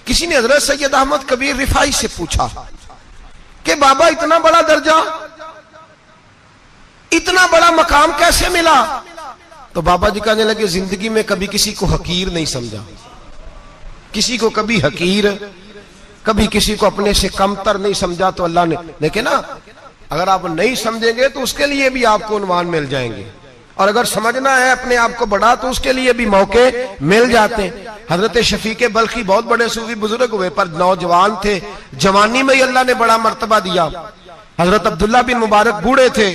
किसी ने हजरत सैयद अहमद कबीर रिफाई से पूछा कि बाबा इतना बड़ा दर्जा, इतना बड़ा मकाम कैसे मिला? तो बाबा जी कहने लगे, जिंदगी में कभी किसी को हकीर नहीं समझा, किसी को कभी हकीर, कभी किसी को अपने से कमतर नहीं समझा। तो अल्लाह ने, देखे ना, अगर आप नहीं समझेंगे तो उसके लिए भी आपको उन्वान मिल जाएंगे, और अगर समझना है अपने आप को बड़ा तो उसके लिए भी मौके मिल जाते हैं। हजरत शफीक बल्खी बहुत बड़े सूफी बुजुर्ग हुए, पर नौजवान थे, जवानी में ही अल्लाह ने बड़ा मर्तबा दिया। हजरत अब्दुल्ला बिन मुबारक बूढ़े थे,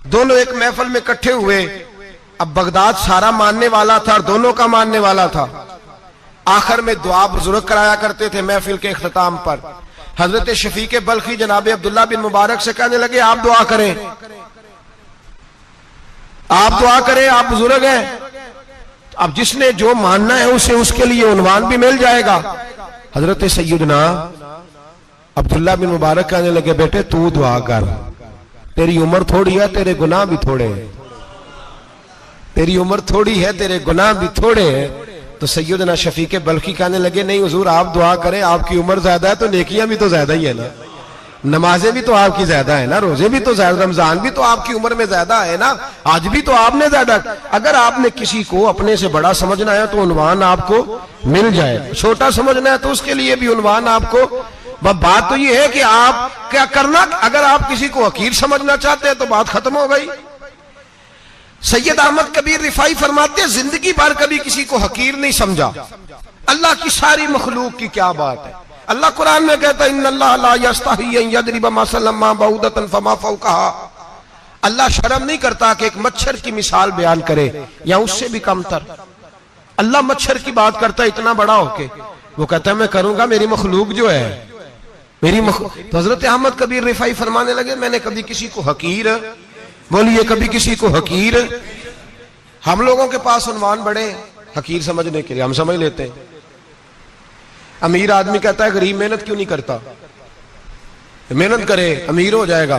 दोनों एक महफिल में इकट्ठे हुए। अब बगदाद सारा मानने वाला था और दोनों का मानने वाला था। आखिर में दुआ बुजुर्ग कराया करते थे महफिल के इख्तिताम पर। हजरत शफीक बल्खी जनाब अब्दुल्ला बिन मुबारक से कहने लगे, आप दुआ करें, आप दुआ करें, आप बुजुर्ग हैं। अब जिसने जो मानना है उसे उसके लिए उन्वान भी मिल जाएगा। हजरत सैयदना अब्दुल्ला बिन मुबारक कहने लगे, बेटे तू दुआ कर, तेरी उम्र थोड़ी है, तेरे गुनाह भी थोड़े हैं, तेरी उम्र थोड़ी है, तेरे गुनाह भी थोड़े हैं। तो सैयदना शफीक बल्खी कहने लगे, नहीं हुजूर आप दुआ करें, आपकी उम्र ज्यादा है तो नेकियां भी तो ज्यादा ही है ना, नमाजें भी तो आपकी ज्यादा है ना, रोजे भी तो ज्यादा, रमजान भी तो आपकी उम्र में ज्यादा है ना, आज भी तो आपने ज्यादा। अगर आपने किसी को अपने से बड़ा समझना है तो उन्वान आपको मिल जाए, छोटा समझना है तो उसके लिए भी उन्वान आपको। बात तो ये है कि आप क्या करना, अगर आप किसी को हकीर समझना चाहते हैं तो बात खत्म हो गई। सैयद अहमद कबीर रिफाई फरमाते हैं, जिंदगी भर कभी किसी को हकीर नहीं समझा। अल्लाह की सारी मखलूक की क्या बात है। अल्लाह कुरान में कहता है, इन्नल्लाह ला यस्तही अन यदरिबा मसलन मा बऊदतन फमा फौकहा। अल्लाह शर्म नहीं करता कि एक मच्छर की मिसाल बयान करे या उससे भी कमतर। अल्लाह मच्छर की बात करता है इतना बड़ा होके, वो कहता है मैं करूंगा, मेरी मखलूक जो है मेरी तो हजरत अहमद कबीर रिफाई फरमाने लगे, मैंने कभी किसी को हकीर, बोलिए कभी किसी को हकीर। हम लोगों के पास उन्वान बड़े हकीर समझने के लिए, हम समझ लेते हैं। अमीर आदमी कहता है गरीब मेहनत क्यों नहीं करता, मेहनत करे अमीर हो जाएगा,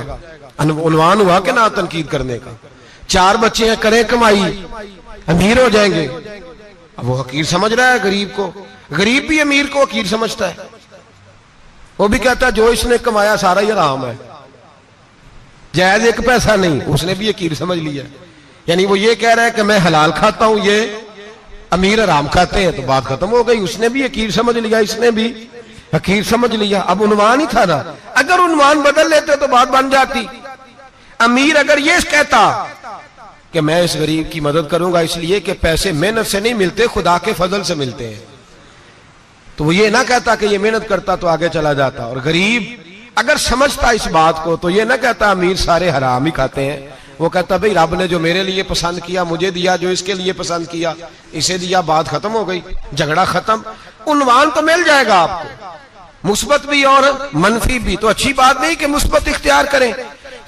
उन्वान हुआ कि ना तनकीद करने का। 4 बच्चे हैं, करें कमाई, अमीर हो जाएंगे। अब वो हकीर समझ रहा है गरीब को, गरीब भी अमीर को हकीर समझता है। वो भी कहता है जो इसने कमाया सारा ही हराम है, जायज एक पैसा नहीं, उसने भी हकीर समझ लिया। यानी वो ये कह रहा है कि मैं हलाल खाता हूं, ये अमीर हराम खाते हैं, तो बात खत्म हो गई। उसने भी हकीर समझ लिया, इसने भी हकीर समझ लिया। अब उन्वान ही था ना, अगर उन्वान बदल लेते तो बात बन जाती। अमीर अगर ये कहता कि मैं इस गरीब की मदद करूंगा इसलिए कि पैसे मेहनत से नहीं मिलते, खुदा के फजल से मिलते हैं, तो वो ये ना कहता कि ये मेहनत करता तो आगे चला जाता। और गरीब अगर समझता इस बात को तो ये ना कहता अमीर सारे हराम ही खाते हैं, वो कहता भाई रब ने जो मेरे लिए पसंद किया मुझे दिया, जो इसके लिए पसंद किया इसे दिया, बात खत्म हो गई, झगड़ा खत्म। उन्वान तो मिल जाएगा आपको, मुस्बत भी और मनफी भी। तो अच्छी बात नहीं कि मुस्बत इख्तियार करें।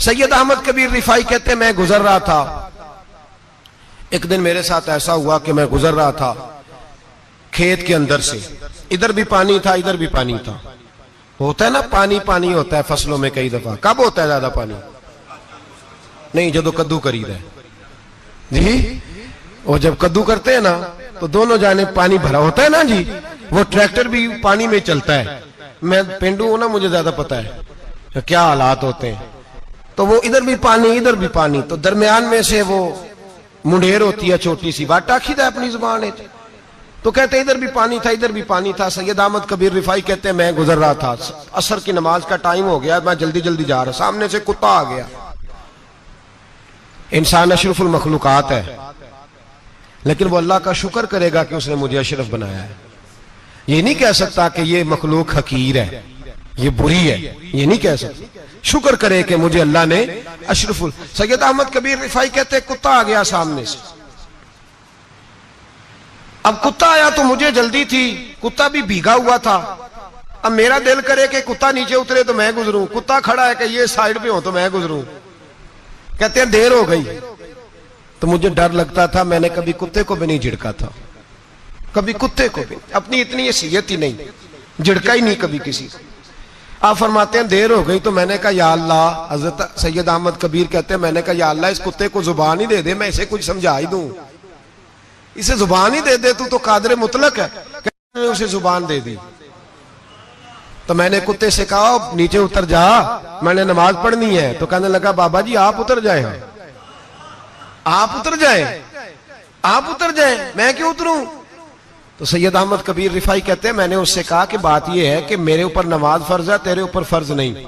सैयद अहमद कबीर रिफाई कहते मैं गुजर रहा था, एक दिन मेरे साथ ऐसा हुआ कि मैं गुजर रहा था खेत के अंदर से, इधर भी पानी था इधर भी पानी था। होता है ना पानी पानी होता है फसलों में कई दफा। कब होता है ज्यादा पानी? नहीं, जब कद्दू करीद है जी, और जब कद्दू करते हैं ना तो दोनों जाने पानी भरा होता है ना जी, वो ट्रैक्टर भी पानी में चलता है। मैं पेंडू हूं ना, मुझे ज्यादा पता है क्या हालात होते हैं। तो वो इधर भी पानी इधर भी पानी, तो दरमियान में से वो मुंडेर होती है छोटी सी, वाटा खीदा अपनी जुबान है। तो कहते इधर भी पानी था इधर भी पानी था। सैयद अहमद कबीर रिफाई कहते हैं मैं गुजर रहा था, असर की नमाज का टाइम हो गया, मैं जल्दी जल्दी जा रहा, सामने से कुत्ता आ गया। इंसान अशरफुल मखलूकात है, लेकिन वो अल्लाह का शुक्र करेगा कि उसने मुझे अशरफ बनाया है। ये नहीं कह सकता कि ये मखलूक हकीर है, ये बुरी है, ये नहीं कह सकता। शुक्र करे कि मुझे अल्लाह ने अशरफुल। सैयद अहमद कबीर रिफाई कहते हैं कुत्ता आ गया सामने से। अब कुत्ता आया तो मुझे जल्दी थी, कुत्ता भी भीगा हुआ था। अब मेरा दिल करे कि कुत्ता नीचे उतरे तो मैं गुजरूं, कुत्ता खड़ा है कि ये साइड पे हो तो मैं गुजरूं। कहते हैं देर हो गई तो मुझे डर लगता था, मैंने कभी कुत्ते को भी नहीं झिड़का था, कभी कुत्ते को भी, अपनी इतनी हैसियत ही नहीं, झिड़का ही नहीं कभी किसी को। आप फरमाते हैं देर हो गई तो मैंने कहा या अल्लाह, हजरत सैयद अहमद कबीर कहते हैं मैंने कहा या अल्लाह इस कुत्ते को जुबान ही दे दे, मैं इसे कुछ समझा ही दूं, इसे जुबान ही दे दे, तू तो कादर मुतलक है। उसे जुबान दे दी। तो मैंने कुत्ते से कहा नीचे उतर जा, मैंने नमाज पढ़नी है। तो कहने लगा बाबा जी आप उतर जाए, आप उतर जाए, आप उतर जाए, मैं क्यों उतरूं? तो सैयद अहमद कबीर रिफाई कहते हैं मैंने उससे कहा कि बात यह है कि मेरे ऊपर नमाज फर्ज है, तेरे ऊपर फर्ज नहीं,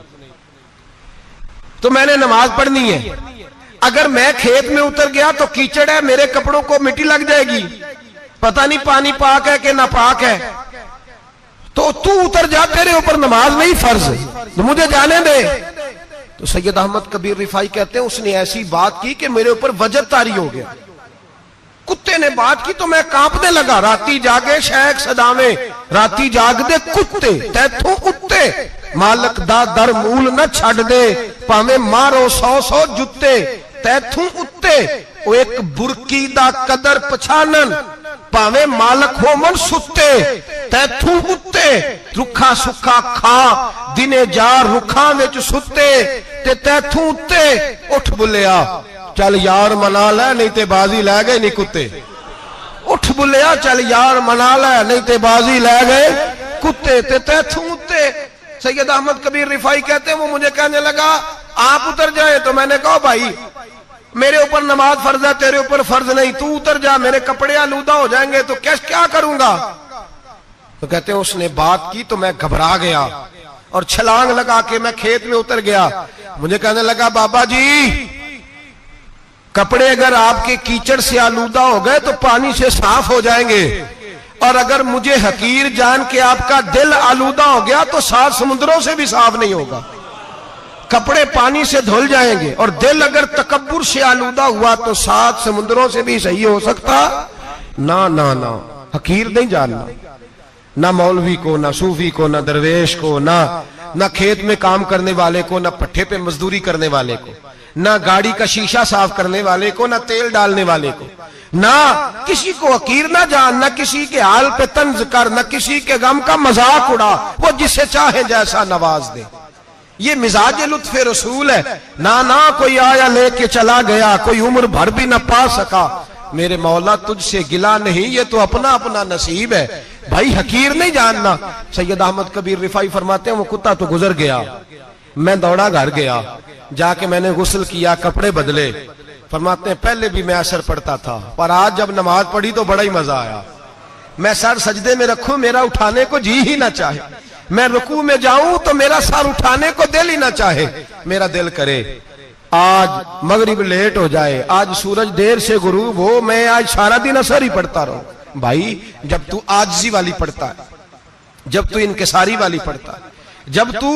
तो मैंने नमाज पढ़नी है। अगर मैं खेत में उतर गया तो कीचड़ है, मेरे कपड़ों को मिट्टी लग जाएगी, पता नहीं पानी पाक है कि नापाक है, तो तू उतर जा, तेरे ऊपर नमाज नहीं फर्ज, तो मुझे जाने दे। तो सैयद अहमद कबीर रिफाई कहते हैं उसने ऐसी बात की कि मेरे ऊपर वजद तारी हो गया। कुत्ते ने बात की तो मैं कांपने लगा। राती जागे शेख सदावे, राती जाग दे कुत्ते, तैथों उत्ते मालक दा दर मूल न छड़ दे, भावे मारो 100 जुत्ते, तैथों उत्ते वो एक बुरकी दा कदर पछानन, भावे मालक हो मन सुते, तैथों उत्ते रुखा सुखा खा दिने जा रुखा विच सुते, ते तैथों उत्ते उठ बुलिया चल यार मना ले नहीं ते बाजी लै गए नहीं कुत्ते, उठ बुलिया चल यार मना ले नहीं ते बाजी लै गए कुत्ते, ते तैथों उत्ते। सैयद अहमद कबीर रिफाई कहते हैं वो मुझे कहने लगा आप उतर जाए। तो मैंने कहा भाई मेरे ऊपर नमाज फर्ज है, तेरे ऊपर फर्ज नहीं, तू उतर जा, मेरे कपड़े आलूदा हो जाएंगे तो क्या करूंगा? तो कहते हैं उसने बात की तो मैं घबरा गया और छलांग लगा के मैं खेत में उतर गया। मुझे कहने लगा बाबा जी कपड़े अगर आपके कीचड़ से आलूदा हो गए तो पानी से साफ हो जाएंगे, और अगर मुझे हकीर जान के आपका दिल आलूदा हो गया तो 7 समुद्रों से भी साफ नहीं होगा। कपड़े पानी से धुल जाएंगे और दिल अगर तकब्बुर से आलूदा हुआ तो 7 समुद्रों से भी सही हो सकता ना ना ना। हकीर नहीं जानना, ना मौलवी को, ना सूफी को, ना दरवेश को, ना खेत में काम करने वाले को, ना पट्टे पे मजदूरी करने वाले को, ना गाड़ी का शीशा साफ करने वाले को, ना तेल डालने वाले को, ना किसी को हकीर ना जान, ना किसी के हाल पे तंज कर, ना किसी के गम का मजाक उड़ा, वो जिसे चाहे जैसा नवाज दे। ये मिजाज लुत्फ रसूल है। ना कोई आया लेके चला गया, कोई उम्र भर भी ना पा सका, मेरे मौला तुझसे गिला नहीं, ये तो अपना अपना नसीब है। भाई हकीर नहीं जानना। सैयद अहमद कबीर रिफाई फरमाते हैं वो कुत्ता तो गुजर गया, मैं दौड़ा घर गया, जाके मैंने गुस्ल किया, कपड़े बदले। फरमाते हैं पहले भी मैं असर पढ़ता था, पर आज जब नमाज पढ़ी तो बड़ा ही मजा आया। मैं सर सजदे में रखूं मेरा उठाने को जी ही ना चाहे, मैं रुकू में जाऊं तो मेरा सर उठाने को दिल ही ना चाहे। मेरा दिल करे आज मगरिब लेट हो जाए, आज सूरज देर से गुरूब हो, मैं आज सारा दिन असर ही पढ़ता रहूं। भाई जब तू आजिज़ी वाली पढ़ता है, जब तू इनकिसारी वाली पढ़ता है, जब तू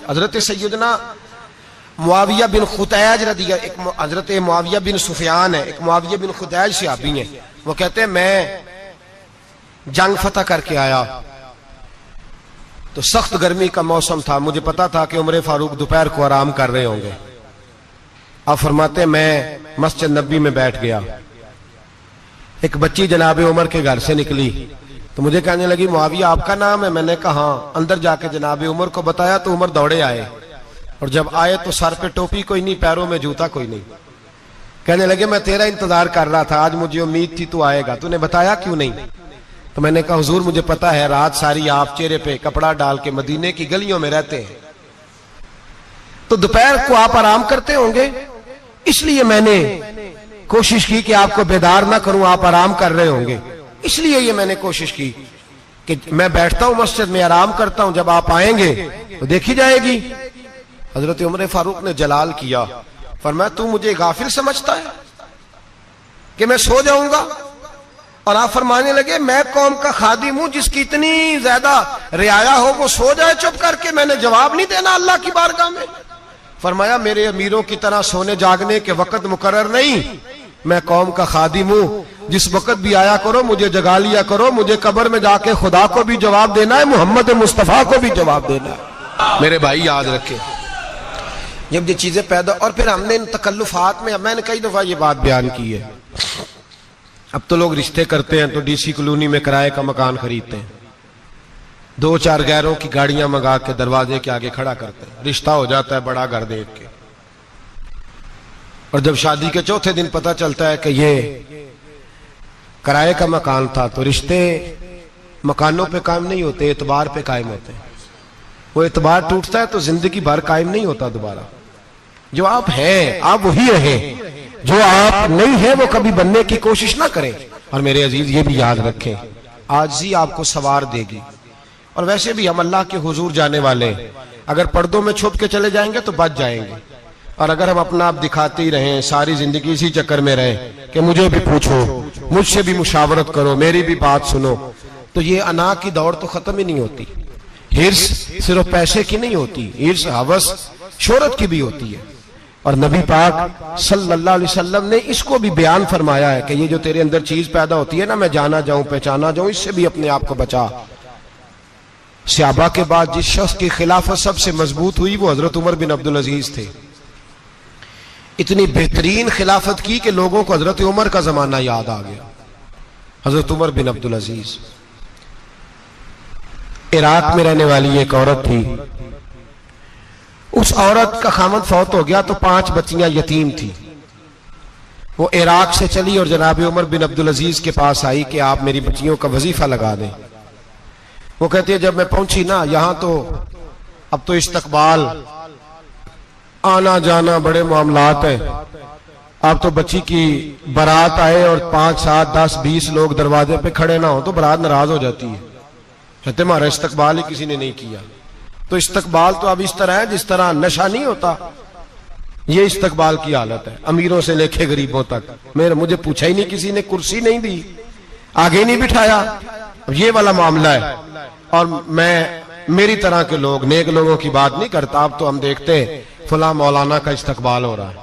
हजरत सैयदना मुआविया बिन खुतैज रदिया, एक हजरत मुआविया बिन सुफियान है, एक मुआविया बिन खुतैज सहाबी है, वो कहते हैं मैं जंग फतह करके आया तो सख्त गर्मी का मौसम था, मुझे पता था कि उमर फारूक दोपहर को आराम कर रहे होंगे। अब फरमाते मैं मस्जिद नबी में बैठ गया, एक बच्ची जनाबे उमर के घर से निकली तो मुझे कहने लगी मुआविया आपका नाम है? मैंने कहा हाँ। अंदर जाके जनाबे उमर को बताया तो उमर दौड़े आए, और जब आए तो सर पे टोपी कोई नहीं, पैरों में जूता कोई नहीं। कहने लगे मैं तेरा इंतजार कर रहा था, आज मुझे उम्मीद थी तू आएगा, तूने बताया क्यों नहीं? तो मैंने कहा हुजूर मुझे पता है रात सारी आप चेहरे पे कपड़ा डाल के मदीने की गलियों में रहते हैं, तो दोपहर को आप आराम करते होंगे, इसलिए मैंने कोशिश की कि आपको बेदार ना करूं, आप आराम कर रहे होंगे, इसलिए ये मैंने कोशिश की कि मैं बैठता हूं मस्जिद में आराम करता हूं, जब आप आएंगे तो देखी जाएगी। हजरत उमर फारूक ने जलाल किया, फरमाया तू मुझे गाफिल समझता है कि मैं सो जाऊंगा? और आप फरमाने लगे मैं कौम का खादिम हूं जिसकी इतनी ज्यादा रियाया हो वो सो जाए चुप करके, मैंने जवाब नहीं देना अल्लाह की बारगाह में? फरमाया मेरे अमीरों की तरह सोने जागने के वक्त मुकर्रर नहीं, मैं कौम का खादिम हूं, जिस वक्त भी आया करो मुझे जगा लिया करो, मुझे कब्र में जाके खुदा को भी जवाब देना है, मोहम्मद मुस्तफा को भी जवाब देना है। मेरे भाई याद रखे जब ये चीजें पैदा, और फिर हमने इन तकल्लुफात में, मैंने कई दफा ये बात बयान की है, अब तो लोग रिश्ते करते हैं तो डीसी कॉलोनी में किराए का मकान खरीदते हैं, 2-4 गैरों की गाड़ियां मंगा के दरवाजे के आगे खड़ा करते हैं, रिश्ता हो जाता है बड़ा घर देख के, और जब शादी के चौथे दिन पता चलता है कि ये किराए का मकान था, तो रिश्ते मकानों पे कायम नहीं होते, एतबार पे कायम होते हैं। वो एतबार टूटता है तो जिंदगी भर कायम नहीं होता दोबारा। जो आप हैं आप वही रहें, जो आप नहीं है वो कभी बनने की कोशिश ना करें। और मेरे अजीज ये भी याद रखें, आजिज़ी आपको सवार देगी। और वैसे भी हम अल्लाह के हुजूर जाने वाले, अगर पर्दों में छुप के चले जाएंगे तो बच जाएंगे, और अगर हम अपना आप दिखाते ही रहें, सारी जिंदगी इसी चक्कर में रहें कि मुझे भी पूछो, मुझसे भी मुशावरत करो, मेरी भी बात सुनो, तो ये अना की दौड़ तो खत्म ही नहीं होती। हिर्स सिर्फ पैसे की नहीं होती, हिर्स हवस शोहरत की भी होती है। और नबी पाक सल्लल्लाहु अलैहि वसल्लम ने इसको भी बयान फरमाया है कि ये जो तेरे अंदर चीज पैदा होती है ना, मैं जाना जाऊं पहचाना जाऊं, इससे भी अपने आप को बचा। सहाबा के बाद जिस शख्स की खिलाफत सबसे मजबूत हुई वो हजरत उमर बिन अब्दुल अजीज थे। इतनी बेहतरीन खिलाफत की कि लोगों को हजरत उमर का जमाना याद आ गया। हजरत उमर बिन अब्दुल अजीज, इराक में रहने वाली एक औरत थी। उस औरत का खामद फौत हो गया तो 5 बच्चियां यतीम थी। वो इराक से चली और जनाब उमर बिन अब्दुल अजीज के पास आई कि आप मेरी बच्चियों का वजीफा लगा दें। वो कहती है जब मैं पहुंची ना, यहां तो अब तो इस्तकबाल, आना जाना बड़े मामलात है। अब तो बच्ची की बारात आए और 5, 7, 10, 20 लोग दरवाजे पे खड़े ना हो तो बारात नाराज हो जाती है, कहते हमारा इस्तकबाल ही किसी ने नहीं किया। तो इस्तकबाल तो अब इस तरह है जिस तरह नशा नहीं होता, ये इस्तकबाल की हालत है, अमीरों से लेके गरीबों तक। मुझे पूछा ही नहीं, किसी ने कुर्सी नहीं दी, आगे नहीं बिठाया, अब ये वाला मामला है। और मैं मेरी तरह के लोग, नेक लोगों की बात नहीं करता। अब तो हम देखते हैं फुला मौलाना का इस्तकबाल हो रहा है,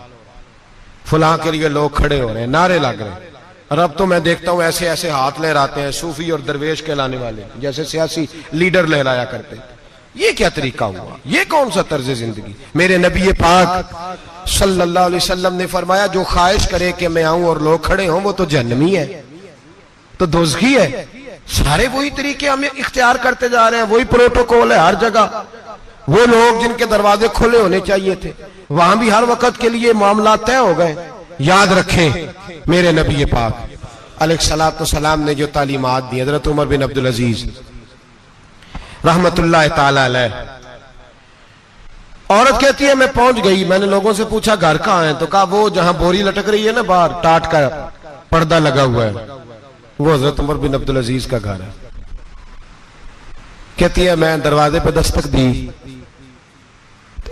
फुला के लिए लोग खड़े हो रहे हैं, नारे लग रहे हैं। और अब तो मैं देखता हूं ऐसे ऐसे हाथ लहराते हैं सूफी और दरवेश कहलाने वाले, जैसे सियासी लीडर लहराया करते हैं। ये क्या तरीका हुआ? ये कौन सा तर्ज जिंदगी? मेरे नबी पाक सल्लल्लाहु अलैहि वसल्लम ने फरमाया जो ख्वाहिश करे कि मैं आऊं और लोग खड़े हों वो तो जहन्नमी है, तो दोज़खी है। सारे वही तरीके हम इख्तियार करते जा रहे हैं, वही प्रोटोकॉल है हर जगह। वो लोग जिनके दरवाजे खुले होने चाहिए थे वहां भी हर वक्त के लिए मामला तय हो गए। याद रखें मेरे नबी पाक अलैहिस्सलातु वस्सलाम ने जो तालीमात दी, हजरत उमर बिन अब्दुल अजीज रहमतुल्लाह ताला अलैह। औरत कहती है मैं पहुंच गई, मैंने लोगों से पूछा घर कहां है, तो कहा वो जहां बोरी लटक रही है ना बाहर, टाट का पर्दा लगा हुआ है, वो हजरत उमर बिन अब्दुल अजीज का घर है। कहती है मैं दरवाजे पे दस्तक दी,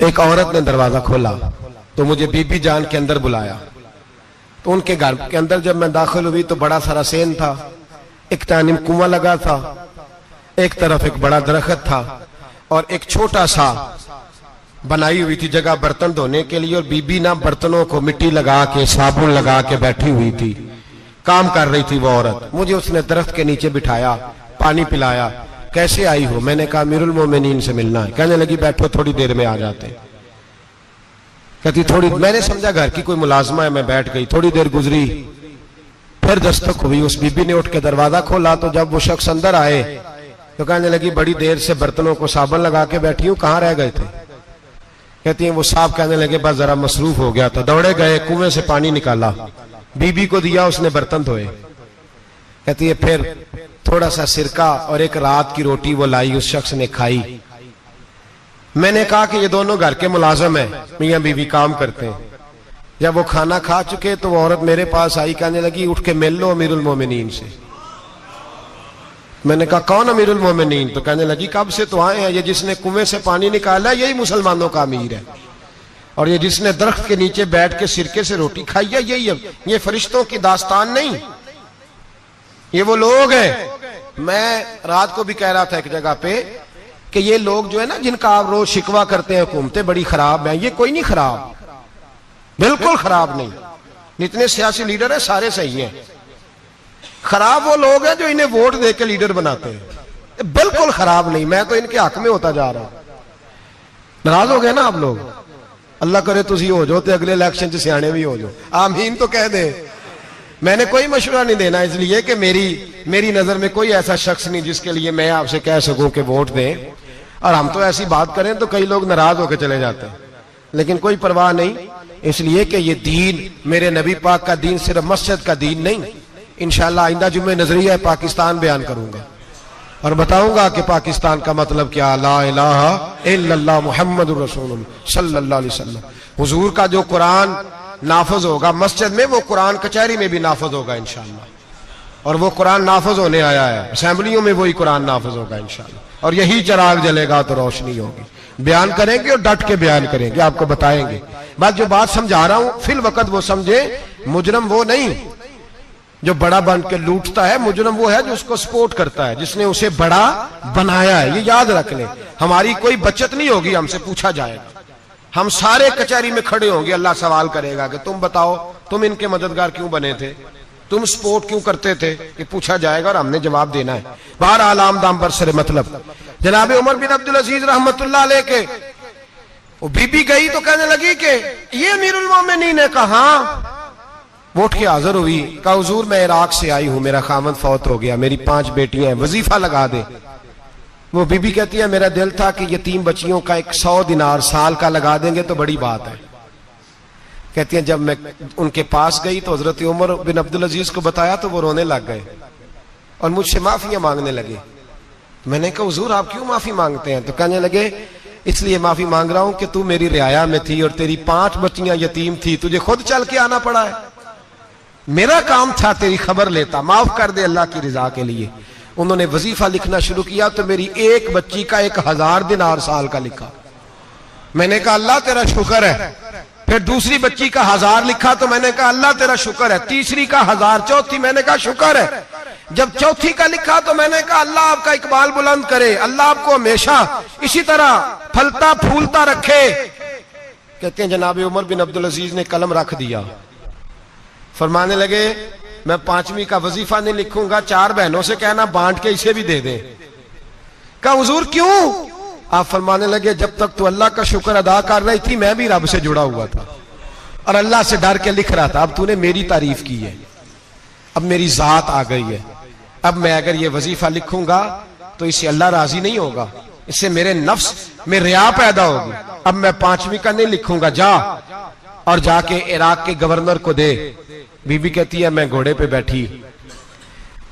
एक औरत ने दरवाजा खोला तो मुझे बीबी जान के अंदर बुलाया। तो उनके घर के अंदर जब मैं दाखिल हुई तो बड़ा सारा सेन था, एक तानिम कुआं लगा था, एक तरफ एक बड़ा दरख्त था और एक छोटा सा बनाई हुई थी जगह बर्तन धोने के लिए। और बीबी ना बर्तनों को मिट्टी लगा के साबुन लगा के बैठी हुई थी, काम कर रही थी वो औरत। मुझे उसने दरख्त के नीचे बिठाया, पानी पिलाया। कैसे आई हो? मैंने कहा अमीरुल मोमिनीन से मिलना है। कहने लगी बैठो थोड़ी देर में आ जाते। कहती थोड़ी, मैंने समझा घर की कोई मुलाजमा है, मैं बैठ गई। थोड़ी देर गुजरी, फिर दस्तक हुई, उस बीबी ने उठ के दरवाजा खोला। तो जब वो शख्स अंदर आए तो कहने लगी बड़ी देर से बर्तनों को साबुन लगा के बैठी हूं, कहां रह गए थे? कहती है वो साहब कहने लगे बस जरा मसरूफ हो गया था, दौड़े गए, कुएं से पानी निकाला, बीबी को दिया, उसने बर्तन धोए। कहती है फिर थोड़ा सा सिरका और एक रात की रोटी वो लाई, उस शख्स ने खाई। मैंने कहा कि ये दोनों घर के मुलाजम है, मियां बीवी काम करते हैं। जब वो खाना खा चुके तो वो औरत मेरे पास आई, कहने लगी उठ के मिल लो अमीरुल मोमिनीन से। मैंने कहा कौन अमीरुल मोमिनीन? तो कहने लगी कब से तो आए हैं, ये जिसने कुएं से पानी निकाला यही मुसलमानों का अमीर है, और ये जिसने दरख्त के नीचे बैठ के सिरके से रोटी खाई है यही है। ये फरिश्तों की दास्तान नहीं, ये वो लोग हैं। मैं रात को भी कह रहा था एक जगह पे कि ये लोग जो है ना जिनका आप रोज शिकवा करते हैं हुकूमतें बड़ी खराब हैं, ये कोई नहीं खराब, बिल्कुल खराब नहीं। जितने सियासी लीडर है सारे सही हैं। खराब वो लोग हैं जो इन्हें वोट दे के लीडर बनाते हैं, बिल्कुल खराब नहीं। मैं तो इनके हक में होता जा रहा हूं। नाराज हो गए ना आप लोग? अल्लाह करे तुसी हो जाओ तो अगले इलेक्शन च सियाने भी हो जाओ, आमीन तो कह दे। मैंने कोई मशवरा नहीं देना, इसलिए कि मेरी नजर में कोई ऐसा शख्स नहीं जिसके लिए मैं आपसे कह सकूं कि वोट दें। और हम तो ऐसी बात करें तो कई लोग नाराज होकर चले जाते हैं, लेकिन कोई परवाह नहीं, इसलिए कि ये दीन मेरे नबी पाक का दीन सिर्फ मस्जिद का दीन नहीं। इंशाअल्लाह आइंदा जुम्मे नजरिया पाकिस्तान बयान करूंगा। और बताऊंगा कि पाकिस्तान का मतलब क्या, ला इलाहा इल्लल्लाह मुहम्मदुर रसूलुल्लाह सल्लल्लाहु अलैहि वसल्लम। हुजूर का जो कुरान नाफज होगा मस्जिद में, वो कुरान कचहरी में भी नाफज होगा इंशाअल्लाह। और वो कुरान नाफज होने आया है, असेंबलियों में वही कुरान नाफज होगा इंशाअल्लाह। और यही चिराग जलेगा तो रोशनी होगी। बयान करेंगे और डट के बयान करेंगे, आपको बताएंगे। बस जो बात समझा रहा हूं फिल वक्त वो समझे। मुजरम वो नहीं जो बड़ा बन के लूटता है, मुजरम वो है जो उसको सपोर्ट करता है, जिसने उसे बड़ा बनाया है। ये याद रख लें। हमारी कोई बचत नहीं होगी, हमसे पूछा जाएगा। हम सारे कचहरी में खड़े होंगे, अल्लाह सवाल करेगा कि तुम बताओ तुम इनके मददगार क्यों बने थे, तुम सपोर्ट क्यों करते थे, ये पूछा जाएगा और हमने जवाब देना है। बहरहाल आम दाम पर सरे मतलब जनाब उमर बिन अब्दुल अजीज रहमतुल्लाह अलैह के वो बीबी गई तो कहने लगी कि ये अमीरुल मोमिनीन ने कहा, वोट के हाजिर हुई, कहा हुजूर मैं इराक से आई हूं, मेरा खामद फौत हो गया, मेरी 5 बेटियां हैं, वजीफा लगा दे। वो बीबी कहती है मेरा दिल था कि यतीम बच्चियों का 100 दिनार साल का लगा देंगे तो बड़ी बात है। कहती है जब मैं उनके पास गई तो हजरत उमर बिन अब्दुल अजीज को बताया तो वो रोने लग गए और मुझसे माफियां मांगने लगे। मैंने कहा हुजूर आप क्यों माफी मांगते हैं? तो कहने लगे इसलिए माफी मांग रहा हूं कि तू मेरी रियाया में थी और तेरी 5 बच्चियां यतीम थी, तुझे खुद चल के आना पड़ा है। मेरा काम था तेरी खबर लेता, माफ कर दे अल्लाह की रिजा के लिए। उन्होंने वजीफा लिखना शुरू किया तो मेरी एक बच्ची का 1000 दिनार साल का लिखा। मैंने कहा अल्लाह तेरा शुक्र है। फिर दूसरी बच्ची का 1000 लिखा तो मैंने कहा अल्लाह तेरा शुक्र है। तीसरी का 1000, चौथी मैंने कहा शुक्र है। जब चौथी का लिखा तो मैंने कहा अल्लाह आपका इकबाल बुलंद करे, अल्लाह आपको हमेशा इसी तरह फलता फूलता रखे। कहते हैं जनाब उमर बिन अब्दुल अजीज ने कलम रख दिया, फरमाने लगे मैं 5वीं का वजीफा नहीं लिखूंगा, 4 बहनों से कहना बांट के इसे भी दे दे। कहा हुजूर क्यों? आप फरमाने लगे जब तक तू अल्लाह का शुक्र अदा कर रही थी मैं भी रब से जुड़ा हुआ था और अल्लाह से डर के लिख रहा था। अब तूने मेरी तारीफ की है, अब मेरी जात आ गई है, अब मैं अगर ये वजीफा लिखूंगा तो इससे अल्लाह राजी नहीं होगा, इससे मेरे नफ्स में रिया पैदा होगी। अब मैं 5वीं का नहीं लिखूंगा, जा और जाके इराक के गवर्नर को दे। बीबी कहती है मैं घोड़े पे बैठी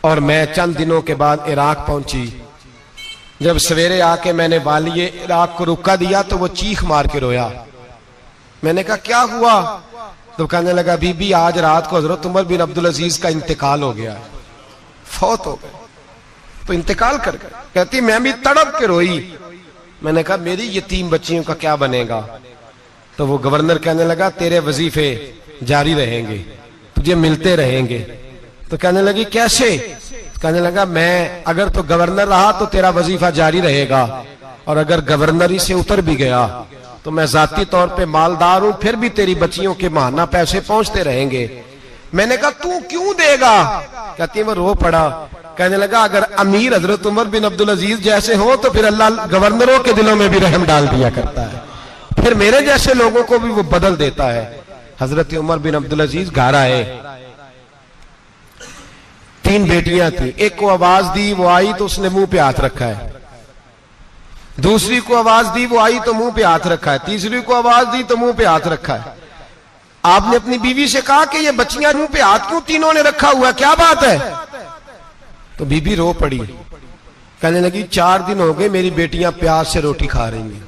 और मैं चंद दिनों के बाद इराक पहुंची। जब सवेरे आके मैंने वालिए इराक को रुका दिया तो वो चीख मार के रोया। मैंने कहा क्या हुआ? तो कहने लगा बीबी आज रात को हजरत उमर बिन अब्दुल अजीज का इंतकाल हो गया, फौत हो गए, तो इंतकाल कर गए। कहती मैं भी तड़प के रोई। मैंने कहा मेरी यतीम बच्चियों का क्या बनेगा? तो वो गवर्नर कहने लगा तेरे वजीफे जारी रहेंगे, तुझे मिलते रहेंगे। तो कहने लगी कैसे? कहने लगा मैं अगर तो गवर्नर रहा तो तेरा वजीफा जारी रहेगा और अगर गवर्नरी से उतर भी गया तो मैं जाती तौर पे मालदार हूं, फिर भी तेरी बच्चियों के माहाना पैसे पहुंचते रहेंगे। मैंने कहा तू क्यों देगा? कहती है वो रो पड़ा। कहने लगा अगर अमीर हजरत उमर बिन अब्दुल अजीज जैसे हो तो फिर अल्लाह गवर्नरों के दिलों में भी रहम डाल दिया करता है, फिर मेरे जैसे लोगों को भी वो बदल देता है। हजरत उमर बिन अब्दुल अजीज घर आए, 3 बेटियां थी। एक को आवाज दी, वो आई तो उसने मुंह पे हाथ रखा है। दूसरी को आवाज दी, वो आई तो मुंह पे हाथ रखा है। तीसरी को आवाज दी तो मुंह पे हाथ रखा है। आपने अपनी बीवी से कहा कि ये बच्चियां मुंह पे हाथ क्यों तीनों ने रखा हुआ है, क्या बात है? तो बीबी रो पड़ी, कहने लगी 4 दिन हो गए मेरी बेटियां प्याज से रोटी खा रही हैं,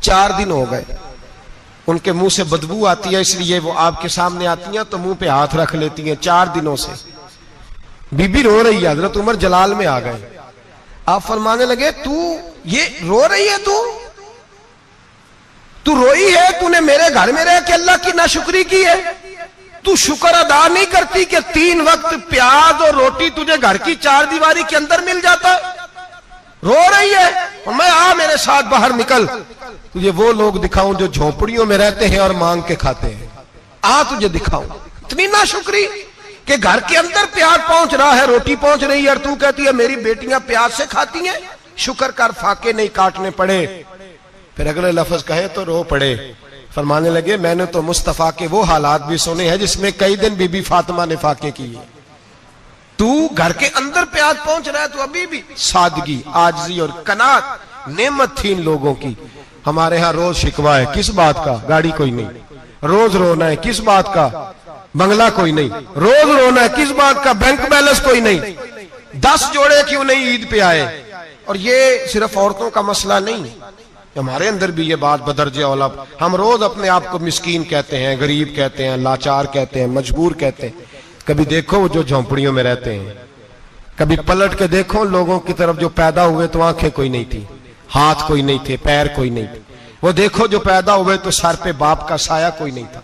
4 दिन हो गए, उनके मुंह से बदबू आती है इसलिए वो आपके सामने आती हैं तो मुंह पे हाथ रख लेती हैं 4 दिनों से। बीबी रो रही है, हजरत उमर जलाल में आ गए। आप फरमाने लगे तू ये रो रही है, तू रोई है, तूने मेरे घर में रह के अल्लाह की नाशुक्री की है, तू शुक्र अदा नहीं करती कि 3 वक्त प्याज और रोटी तुझे घर की 4 दीवारी के अंदर मिल जाता? रो रही है और मैं आ मेरे साथ बाहर निकल, तुझे वो लोग दिखाऊं जो झोपड़ियों में रहते हैं और मांग के खाते हैं, आ तुझे दिखाऊं। इतनी नाशुक्री कि घर के अंदर प्याज पहुंच रहा है, रोटी पहुंच रही है और तू कहती है मेरी बेटियां प्याज से खाती हैं, शुक्र कर फाके नहीं काटने पड़े। फिर अगले लफ्ज कहे तो रो पड़े। फरमाने लगे मैंने तो मुस्तफा के वो हालात भी सुने हैं जिसमें कई दिन बीबी फातिमा ने फाके किए, तू घर के अंदर प्याज पहुंच रहा है, तो अभी भी सादगी, आजिज़ी और कनात नेमत थी इन लोगों की। हमारे यहाँ रोज शिकवा है, किस बात का? गाड़ी कोई नहीं। रोज रोना है, किस बात का? बंगला कोई नहीं। रोज रोना है, किस बात का? बैंक बैलेंस कोई नहीं। 10 जोड़े क्यों नहीं ईद पे आए। और ये सिर्फ औरतों का मसला नहीं, हमारे अंदर भी ये बात बदरजे औला। हम रोज अपने आप को मिस्कीन कहते हैं, गरीब कहते हैं, लाचार कहते हैं, मजबूर कहते हैं। कभी देखो वो जो झोंपड़ियों में रहते हैं, कभी पलट के देखो लोगों की तरफ जो पैदा हुए तो आंखें कोई नहीं थी, हाथ कोई नहीं थे, पैर कोई नहीं थे। वो देखो जो पैदा हुए तो सर पे बाप का साया कोई नहीं था।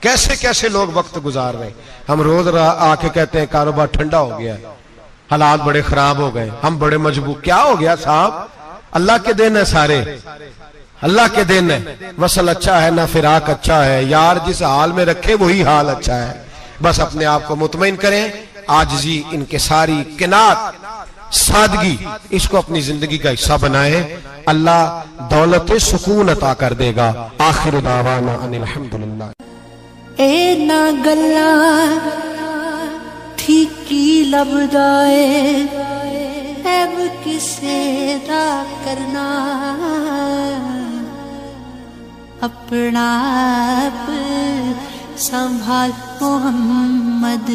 कैसे कैसे लोग वक्त गुजार रहे। हम रोज आके कहते हैं कारोबार ठंडा हो गया, हालात बड़े खराब हो गए, हम बड़े मजबूर। क्या हो गया साहब? अल्लाह के दिन है, सारे अल्लाह के दिन है। वसल अच्छा है ना फिराक अच्छा है, यार जिस हाल में रखे वही हाल अच्छा है। बस अपने आप को मुतमईन करें, आजिज़ी, इनके सारी किनात, सादगी, इसको अपनी जिंदगी का हिस्सा बनाए। अल्लाह दौलत सुकून अता कर देगा। आखिर दावाना अनिल हम्दुलिल्लाह। ए ना गल्ला ठीकी लभदाए, ऐब किसे दा करना, अपना आप संभाल मोहम्मद,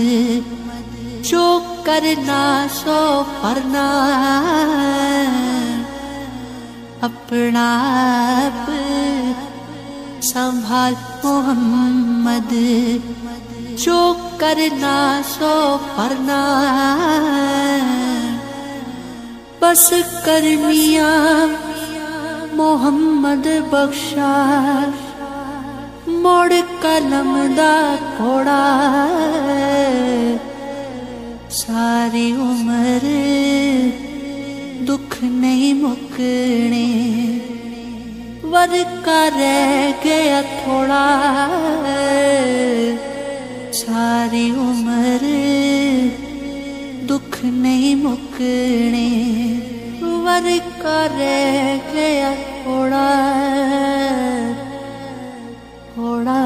जो करना सो फरना, अपना आप संभाल मोहम्मद, जो करना सो फरना, बस कर मियां मोहम्मद बख्शा, मोड़ कलम दा घोड़ा, सारी उम्र दुख नहीं मुकने, वर्का रह गया थोड़ा, सारी उम्र दुख नहीं मुकने, वर्का रह गया थोड़ा थोड़ा।